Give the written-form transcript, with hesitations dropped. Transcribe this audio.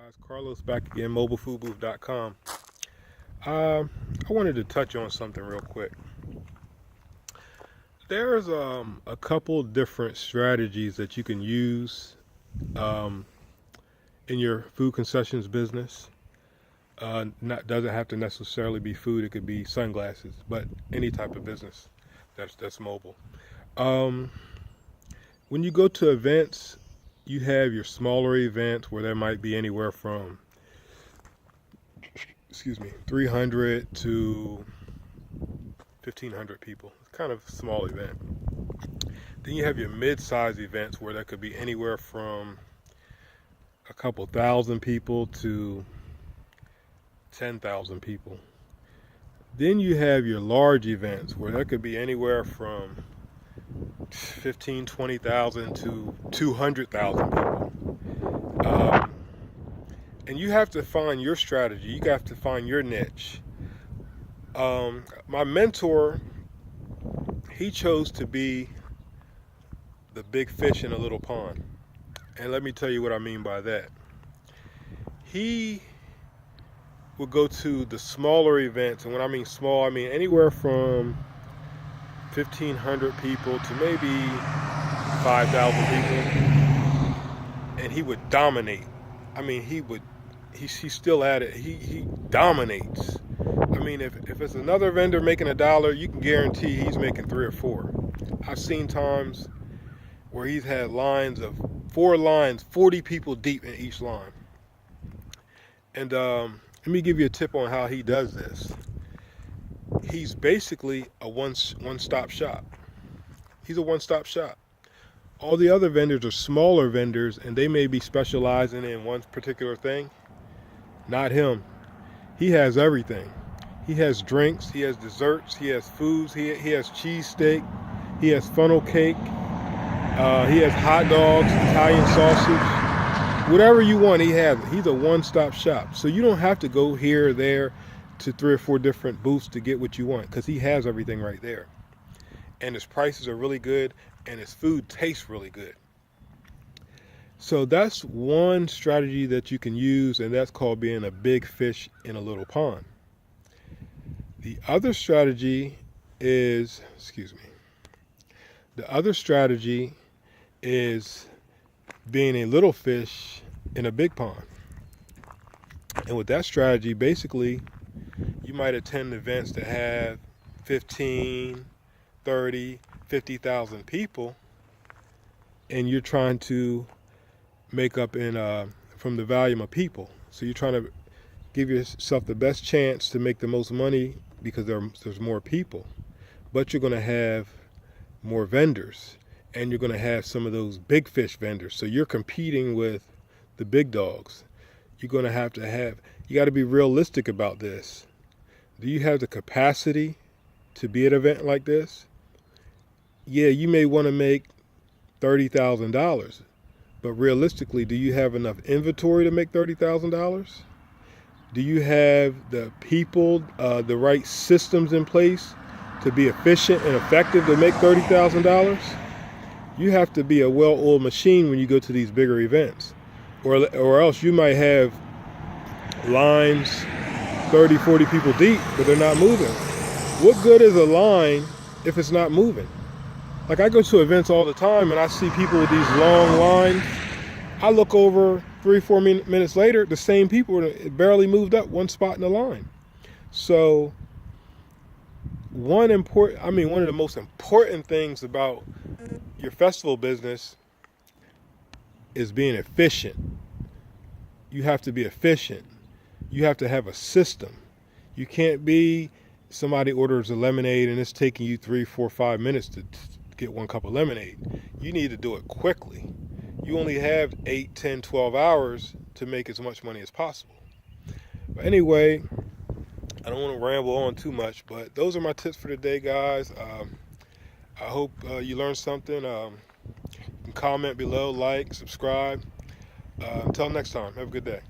Guys, Carlos back again, MobileFoodBooth.com. I wanted to touch on something real quick. There's a couple different strategies that you can use um, in your food concessions business. Doesn't have to necessarily be food; it could be sunglasses, but any type of business that's mobile. Um, when you go to events, you have your smaller events where there might be anywhere from 300 to 1,500 people. It's kind of a small event. Then you have your mid-size events where that could be anywhere from a couple thousand people to 10,000 people. Then you have your large events where that could be anywhere from 20,000 to 200,000 people. And you have to find your strategy. You have to find your niche. My mentor, he chose to be the big fish in a little pond. And let me tell you what I mean by that. He would go to the smaller events, and when I mean small, I mean anywhere from 1,500 people to maybe 5,000 people, and he would dominate. I mean, he's still at it. He dominates. I mean, if it's another vendor making $1, you can guarantee he's making 3 or 4. I've seen times where he's had lines of 4 lines, 40 people deep in each line. And let me give you a tip on how he does this. He's basically a one-stop shop. He's a one-stop shop. All the other vendors are smaller vendors, and they may be specializing in one particular thing. Not him. He has everything. He has drinks, he has desserts, he has foods, he has cheesesteak, he has funnel cake, he has hot dogs, Italian sausage. Whatever you want, he has it. He's a one-stop shop. So you don't have to go here or there to 3 or 4 different booths to get what you want, because he has everything right there. And his prices are really good, and his food tastes really good. So that's one strategy that you can use, and that's called being a big fish in a little pond. The other strategy is, being a little fish in a big pond. And with that strategy, basically, you might attend events that have 15, 30, 50,000 people, and you're trying to make up from the volume of people. So you're trying to give yourself the best chance to make the most money because there's more people. But you're going to have more vendors, and you're going to have some of those big fish vendors. So you're competing with the big dogs. You're going to have, you got to be realistic about this. Do you have the capacity to be at an event like this? Yeah, you may want to make $30,000, but realistically, do you have enough inventory to make $30,000? Do you have the people, the right systems in place to be efficient and effective to make $30,000? You have to be a well-oiled machine when you go to these bigger events, or else you might have lines 30, 40 people deep, but they're not moving. What good is a line if it's not moving? Like, I go to events all the time, and I see people with these long lines. I look over 3 or 4 minutes later, the same people barely moved up one spot in the line. So one of the most important things about your festival business is being efficient. You have to be efficient. You have to have a system. You can't be somebody orders a lemonade and it's taking you 3, 4, 5 minutes to get 1 cup of lemonade. You need to do it quickly. You only have 8, 10, 12 hours to make as much money as possible. But anyway, I don't want to ramble on too much, but those are my tips for today, guys. I hope you learned something. You can comment below, like, subscribe. Until next time, have a good day.